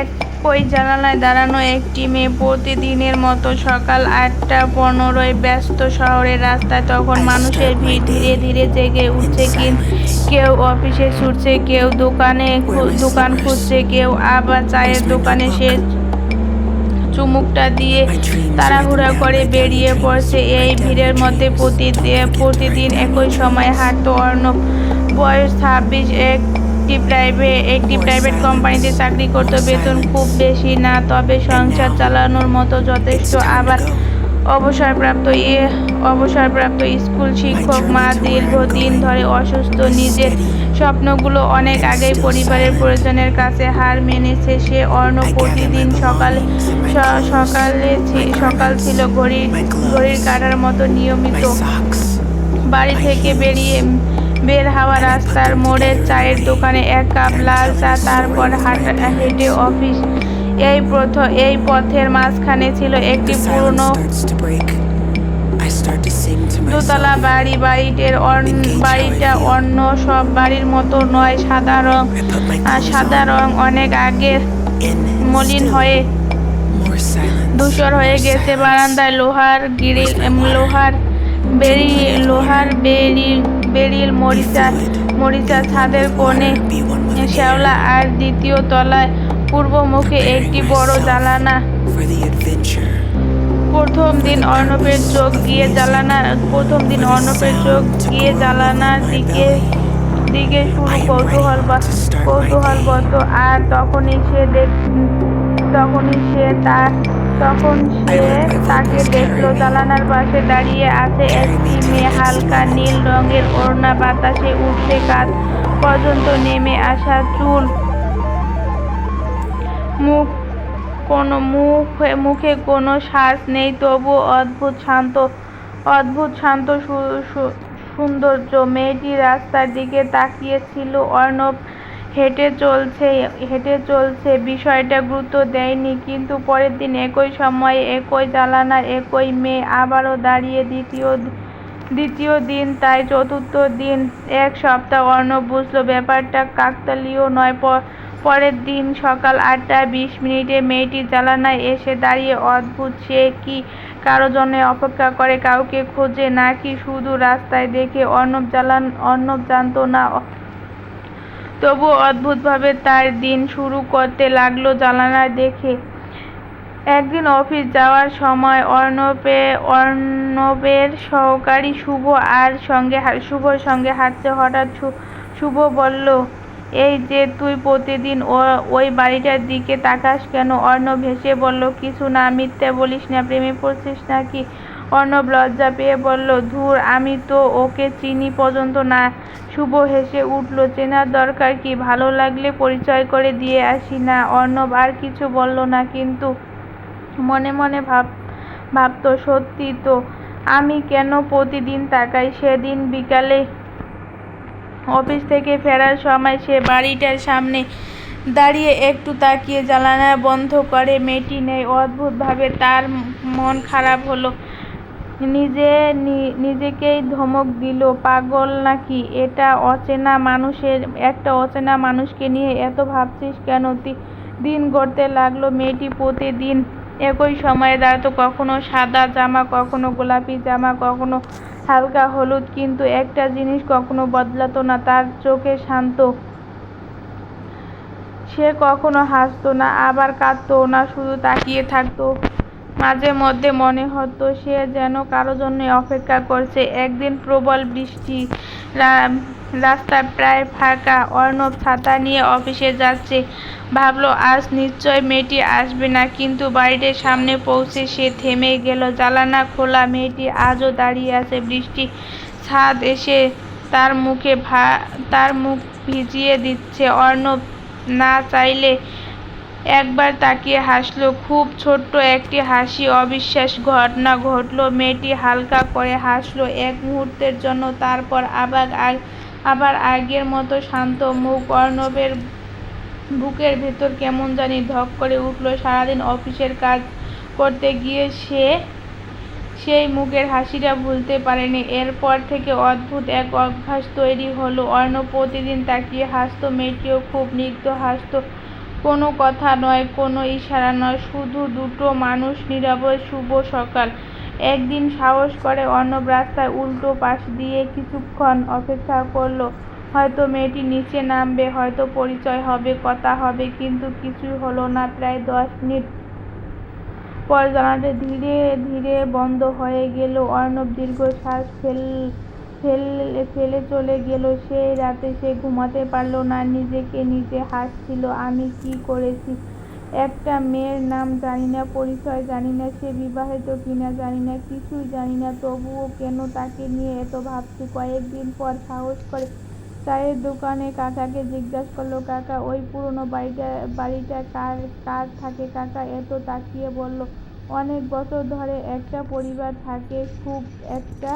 একই জানালায় দাঁড়ানো একটি মেয়ে। প্রতিদিনের মতো সকাল ৮:১৫ ব্যস্ত শহরের রাস্তায়। তখন মানুষের ভিড় ধীরে ধীরে জেগে উঠছে। কেউ অফিসে ছুটছে, কেউ দোকান খুঁজছে, কেউ আবার চায়ের দোকানে শেষ চুমুকটা দিয়ে তাড়াহুড়া করে বেরিয়ে পড়ছে। এই ভিড়ের মধ্যে প্রতিদিন একই সময় হাঁটতো অর্ণব। বয়স ২৬, একটি প্রাইভেট কোম্পানিতে চাকরি করত। বেতন খুব বেশি না, তবে সংসার চালানোর মতো যথেষ্ট। আবার অবসরপ্রাপ্ত স্কুল শিক্ষক। মা দীর্ঘদিন ধরে অসুস্থ। নিজের স্বপ্নগুলো অনেক আগেই পরিবারের প্রয়োজনের কাছে হার মেনেছে সে। অর্ণব প্রতিদিন সকাল ছিল ঘড়ির কাঁটার মতো নিয়মিত। বাড়ি থেকে বের হওয়া, রাস্তার মোড়ে চায়ের দোকানে ১ কাপ লাল চা, তারপর হেঁটে অফিস। এই পথের মাঝখানে ছিল একটি পুরনো দোতলা বাড়ি। বাড়িটা অন্য সব বাড়ির মতো নয়। সাদা রং অনেক আগে মলিন হয়ে ধূসর হয়ে গেছে। বারান্দায় লোহার বেরিল মরিচা। ছাদের কোণে শ্যাওলা। আর দ্বিতীয় তলায় পূর্বমুখে একটি বড় জানালা। প্রথম দিন অর্ণবের চোখ গিয়ে জানালার দিকে শুরু কৌতূহলবত। আর তখনই সে তাকে দেখলো। জানালার পাশে দাঁড়িয়ে আছে একটি মেয়ে। হালকা নীল রঙের ওড়না, বাতাসে উঠছে কাঁধ পর্যন্ত নেমে আসা চুল। মুখে কোনো সাজ নেই, তবু অদ্ভুত শান্ত সৌন্দর্য। মেয়েটি রাস্তার দিকে তাকিয়ে ছিল। অর্ণব হেঁটে চলছে, বিষয়টা গুরুত্ব দেয়নি। কিন্তু পরের দিন একই সময়ে, একই জানালায়, একই মেয়ে আবারও দাঁড়িয়ে। দ্বিতীয় দিন, তাই চতুর্থ দিন, ১ সপ্তাহ। অর্ণব বুঝল ব্যাপারটা কাকতালীয় নয়। পরের দিন সকাল ৮:২০ মেয়েটি জানালায় এসে দাঁড়িয়ে। অদ্ভুত, সে কি কারো জন্য অপেক্ষা করে, কাউকে খোঁজে, নাকি শুধু রাস্তায় দেখে? অর্ণব জানত না। তবু অদ্ভুতভাবে তার দিন শুরু করতে লাগলো জানালা দেখে। একদিন অফিস যাওয়ার সময় অর্ণবের সহকারী শুভর সঙ্গে হাঁটছে। হঠাৎ শুভ বলল, এই যে তুই প্রতিদিন ওই বাড়িটার দিকে তাকাস কেন? অর্ণব হেসে বলল, কিছু না। মিথ্যে বলিস না, প্রেমে পড়ছিস নাকি? অর্ণব লজ্জা পেয়ে বলল, ধুর, আমি তো ওকে চিনি পর্যন্ত না। শুভ হেসে উঠল, চেনার দরকার কি, ভালো লাগলে পরিচয় করে দিয়ে আসি না। অর্ণব আর কিছু বলল না, কিন্তু মনে মনে ভাবত, সত্যি তো, আমি কেন প্রতিদিন তাকাই? সেদিন বিকালে অফিস থেকে ফেরার সময় সে বাড়িটার সামনে দাঁড়িয়ে একটু তাকিয়ে জানালা বন্ধ করে। মেয়েটি নেই। অদ্ভুতভাবে তার মন খারাপ হলো। নিজেকেই ধমক দিল, পাগল নাকি? একটা অচেনা মানুষকে নিয়ে এত ভাবছিস কেন? দিন গড়তে লাগলো। মেয়েটি প্রতিদিন একই সময়ে দাঁড়াতো। কখনো সাদা জামা, কখনো গোলাপি জামা, কখনো হালকা হলুদ। কিন্তু একটা জিনিস কখনো বদলাতো না, তার চোখের শান্ত। সে কখনো হাসতো না, আবার কাঁদতও না, শুধু তাকিয়ে থাকতো। মাঝে মধ্যে মনে হতো সে যেন কারো জন্য অপেক্ষা করছে। একদিন প্রবল বৃষ্টি, রাস্তা প্রায় ফাঁকা। অর্ণব ছাতা নিয়ে অফিসে যাচ্ছে। ভাবলো আজ নিশ্চয় মেয়েটি আসবে না। কিন্তু বাড়িটার সামনে পৌঁছে সে থেমে গেল। জানালা খোলা, মেয়েটি আজও দাঁড়িয়ে আছে। বৃষ্টির ছাদ এসে তার মুখ ভিজিয়ে দিচ্ছে। অর্ণব না চাইলে একবার তাকিয়ে হাসল, খুব ছোট্ট একটি হাসি। অবিশ্বাস ঘটনা ঘটল। মেয়েটি হালকা করে হাসল ১ মুহূর্তের জন্য, তারপর আবার আগের মতো শান্ত মুখ। অর্ণবের বুকের ভেতর কেমন জানি ধক করে উঠল। সারাদিন অফিসের কাজ করতে গিয়ে সে সেই মুখের হাসিটা ভুলতে পারেনি। এরপর থেকে অদ্ভুত এক অভ্যাস তৈরি হলো। অর্ণব প্রতিদিন তাকিয়ে হাসত, মেয়েটিও খুব স্নিগ্ধ হাসত। কোনো কথা নয়, কোনো ইশারা নয়, শুধু দুটো মানুষ নীরব। শুভ সকাল। একদিন সাহস করে অর্ণব রাস্তার উল্টো পাশ দিয়ে কিছুক্ষণ অপেক্ষা করলো। হয়তো মেয়েটি নিচে নামবে, হয়তো পরিচয় হবে, কথা হবে, কিন্তু কিছুই হলো না। প্রায় 10 মিনিট পর জানালাটা ধীরে ধীরে বন্ধ হয়ে গেল। অর্ণব দীর্ঘশ্বাস ফেলে চলে গেল। সেই রাতে সে ঘুমাতে পারল না। নিজেকে নিজে হাসছিল। আমি কি করেছি? একটা মেয়ের নাম জানি না, পরিচয় জানি না, সে বিবাহিত কিনা জানি না, কিছুই জানি না, তবুও কেন তাকে নিয়ে এত ভাবছি। কয়েকদিন পর সাহস করে চায়ের দোকানে কাকাকে জিজ্ঞাসা করলো, কাকা, ওই পুরনো বাড়িটা কার থাকে কাকা? এত তাকিয়ে বলল, অনেক বছর ধরে একটা পরিবার থাকে, খুব একটা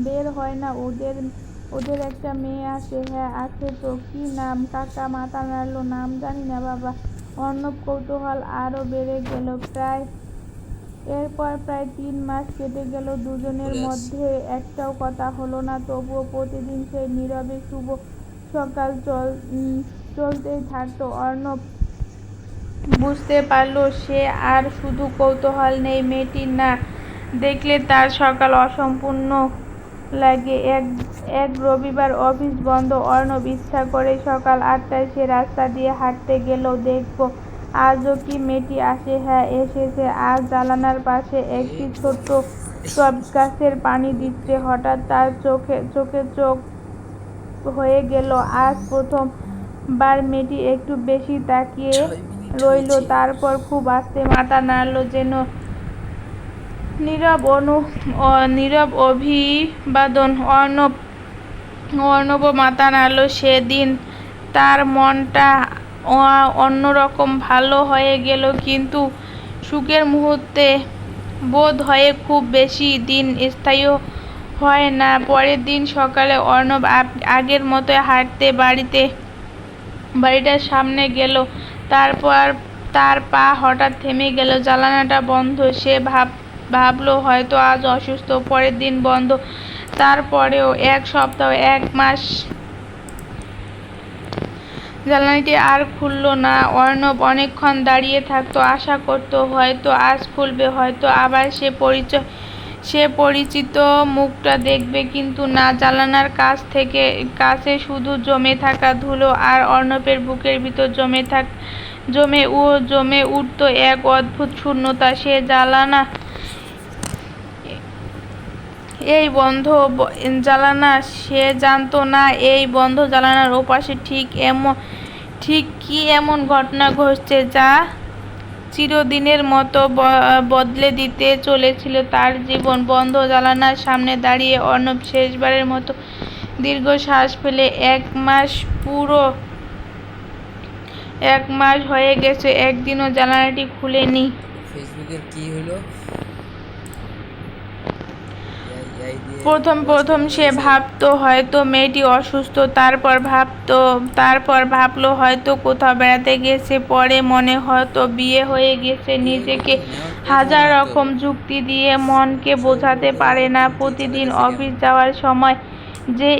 বের হয় না। ওদের একটা মেয়ে আছে। হ্যাঁ আছে তো। কি নাম? কাকা মাথা নাড়ল। নাম জানি না বাবা। অর্ণব কৌতূহল আরো বেড়ে গেল। এরপর প্রায় 3 মাস কেটে গেল। দুজনের মধ্যে একটাও কথা হলো না। তবুও প্রতিদিন সেই নীরবে শুভ সকাল চলতেই থাকতো। অর্ণব বুঝতে পারল সে আর শুধু কৌতূহল নেই, মেয়েটি না দেখলে তার সকাল অসম্পূর্ণ লাগে। এক রবিবার অফিস বন্ধ। অর্ণব ইচ্ছা করে সকাল 8টায় সে রাস্তা দিয়ে হাঁটতে গেল, দেখবো আজও কি মেয়েটি আসে। হ্যাঁ এসেছে। আজ জানালার পাশে একটি ছোট্ট টব গাছের পানি দিচ্ছে। হঠাৎ তার চোখে চোখ হয়ে গেল। আজ প্রথমবার মেয়েটি একটু বেশি তাকিয়ে রইল, তারপর খুব আস্তে মাথা নাড়ল, যেন নীরব অভিবাদন। অর্ণব মাথা নাড়ল। সেদিন তার মনটা অন্যরকম ভালো হয়ে গেল, কিন্তু সুখের মুহূর্ত বোধ হয় খুব বেশি দিন স্থায়ী হয় না। পরের দিন সকালে অর্ণব আগের মতোই হাঁটতে বাড়িটার সামনে গেল। তারপর তার পা হঠাৎ থেমে গেল। জানালাটা বন্ধ। সে ভাবলো হয়তো আজ অসুস্থ। পরের দিন বন্ধ, তারপরেও 1 সপ্তাহ, 1 মাস। জানালাটি আর খুলল না। অর্ণব অনেকক্ষণ দাঁড়িয়ে থাকতো, আশা করতো হয়তো আজ খুলবে, হয়তো আবার সে পরিচিত মুখটা দেখবে, কিন্তু না। জানালার কাছে শুধু জমে থাকা ধুলো, আর অর্ণবের বুকের ভিতর জমে উঠত এক অদ্ভুত শূন্যতা। সে জানালা সে জানতো না এই বন্ধ জানালার ওপাশে ঠিক কি এমন ঘটনা ঘটছে যা চিরদিনের মতো বদলে দিতে চলেছিল তার জীবন। বন্ধ জানালার সামনে দাঁড়িয়ে অর্ণব শেষবারের মতো দীর্ঘশ্বাস ফেলে 1 মাস হয়ে গেছে, একদিনও জানালাটি খুলেনি। ফেসবুকের কি হলো? প্রথম সে ভাবতো হয়তো মেয়েটি অসুস্থ, তারপর ভাবলো হয়তো কোথাও বেড়াতে গেছে, পরে মনে হতো বিয়ে হয়ে গেছে। নিজেকে হাজার রকম যুক্তি দিয়ে মনকে বোঝাতে পারে না। প্রতিদিন অফিস যাওয়ার সময় যে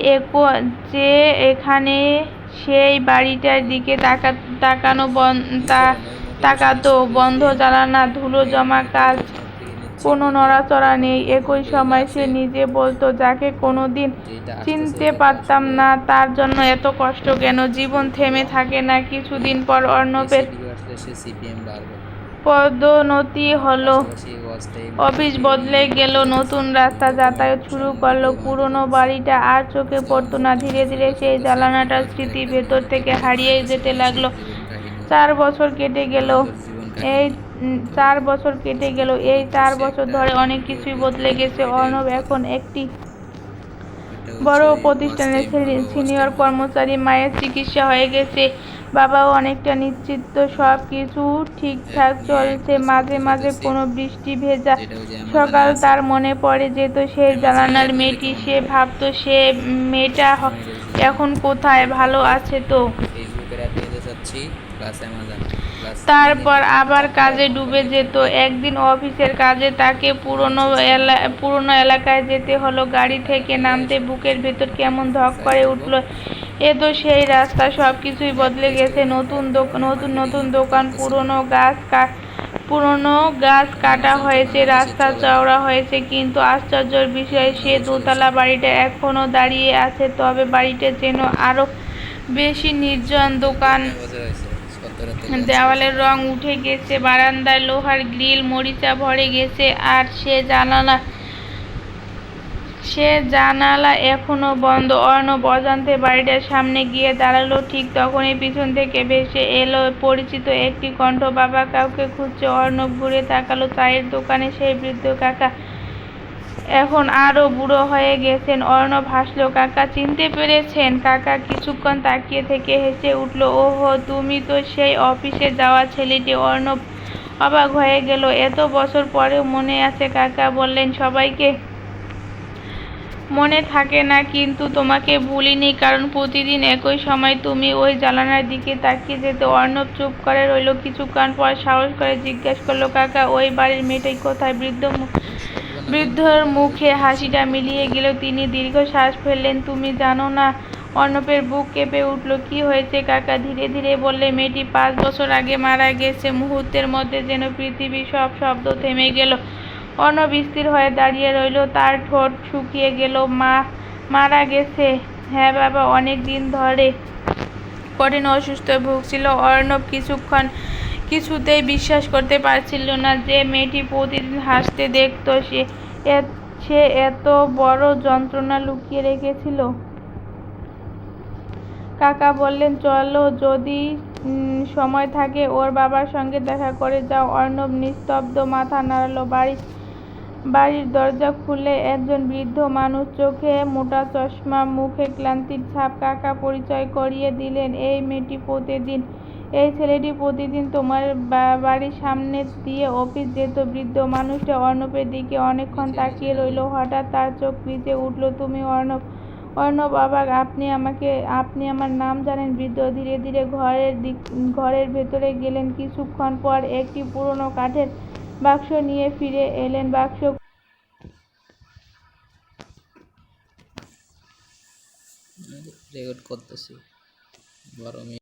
এখানে সেই বাড়িটার দিকে তাকাতো। বন্ধ জানালা, ধুলো জমা কাঁচ, কোনো নড়াচড়া নেই। একই সময় সে নিজে বলতো, যাকে কোনোদিন চিনতে পারতাম না তার জন্য এত কষ্ট কেন? জীবন থেমে থাকে না। কিছুদিন পর অর্ণবের পদোন্নতি হলো, অফিস বদলে গেল, নতুন রাস্তা যাতায়াত শুরু করলো। পুরনো বাড়িটা আর চোখে পড়তো না। ধীরে ধীরে সেই জানালাটার স্মৃতি ভেতর থেকে হারিয়ে যেতে লাগলো। 4 বছর কেটে গেল। এই 4 বছর ধরে অনেক কিছুই বদলে গেছে। অর্ণব এখন একটি বড় প্রতিষ্ঠানের সিনিয়র কর্মচারী। মায়ের চিকিৎসা হয়ে গেছে, বাবাও অনেকটা নিশ্চিন্ত। সব কিছু ঠিকঠাক চলছে। মাঝে মাঝে কোনো বৃষ্টি ভেজা সকাল তার মনে পড়ে যেত সেই জানালার মেয়েটি। সে ভাবতো সে মেয়েটা এখন কোথায়, ভালো আছে তো? তারপর আবার কাজে ডুবে যেত। একদিন অফিসের কাজে তাকে পুরনো এলাকায় যেতে হলো। গাড়ি থেকে নামতে বুকের ভেতর কেমন ধক করে উঠল। এ তো সেই রাস্তা, সবকিছুই বদলে গেছে। নতুন নতুন দোকান, পুরনো গাছ কাটা হয়েছে, রাস্তা চওড়া হয়েছে, কিন্তু আশ্চর্যের বিষয় সে দোতলা বাড়িটা এখনো দাঁড়িয়ে আছে, তবে বাড়িটা যেন আরো বেশি নির্জন। দোকান দেওয়ালের রং উঠে গেছে, বারান্দায় লোহার গ্রিল মরিচা ভরে গেছে, আর সে জানালা এখনো বন্ধ। অর্ণব অজান্তে বাড়িটার সামনে গিয়ে দাঁড়ালো। ঠিক তখনই পিছন থেকে ভেসে এলো পরিচিত একটি কণ্ঠ, বাবা কাউকে খুঁজছে। অর্ণব ঘুরে তাকালো, চায়ের দোকানে সেই বৃদ্ধ কাকা, এখন আরো বুড়ো হয়ে গেছেন। অর্ণব হাসলো, কাকা চিনতে পেরেছেন? কাকা কিছুক্ষণ তাকিয়ে থেকে হেসে উঠল, ওহো, তুমি তো সেই অফিসে যাওয়া ছেলেটি। অর্ণব অবাক হয়ে গেল, এত বছর পরেও মনে আছে? কাকা বললেন, সবাইকে মনে থাকে না, কিন্তু তোমাকে ভুলিনি, কারণ প্রতিদিন একই সময় তুমি ওই জানালার দিকে তাকিয়ে যেতে। অর্ণব চুপ করে রইল। কিছুক্ষণ পর সাহস করে জিজ্ঞেস করলো, কাকা ওই বাড়ির মেয়েটাই কোথায়? বৃদ্ধর মুখে হাসিটা মিলিয়ে গেল। তিনি দীর্ঘ শ্বাস ফেললেন। তুমি জানো না? অর্ণবের বুক কেঁপে উঠল। কি হয়েছে কাকা? ধীরে ধীরে বললে, মেয়েটি 5 বছর আগে মারা গেছে। মুহূর্তের মধ্যে যেন পৃথিবীর সব শব্দ থেমে গেল। অর্ণব স্থির হয়ে দাঁড়িয়ে রইল, তার ঠোঁট শুকিয়ে গেল। মারা গেছে? হ্যাঁ বাবা, অনেক দিন ধরে কঠিন অসুস্থ ভুগছিল। অর্ণব কিছুতেই বিশ্বাস করতে পারছিল না যে মেয়েটি প্রতিদিন হাসতে দেখত, সে এত বড় যন্ত্রণা লুকিয়ে রেখেছিল। কাকা বললেন, চলো, যদি সময় থাকে ওর বাবার সঙ্গে দেখা করে যাও। অর্ণব নিস্তব্ধ মাথা নাড়ালো। বাড়ির দরজা খুলে একজন বৃদ্ধ মানুষ, চোখে মোটা চশমা, মুখে ক্লান্তির ছাপ। কাকা পরিচয় করিয়ে দিলেন, এই ছেলেটি প্রতিদিন তোমার বাড়ির সামনে দিয়ে অফিস যেত। বৃদ্ধ মানুষটা অর্ণবের দিকে অনেকক্ষণ তাকিয়ে রইল। হঠাৎ তার চোখ ভিজে উঠল, তুমি অর্ণব? অর্ণব অবাক, আপনি আমার নাম জানেন? বৃদ্ধ ধীরে ধীরে ঘরের ভেতরে গেলেন। কিছুক্ষণ পর একটি পুরনো কাঠের বাক্স নিয়ে ফিরে এলেন। বাক্স রেকর্ড করতেছি 12 মিনিট।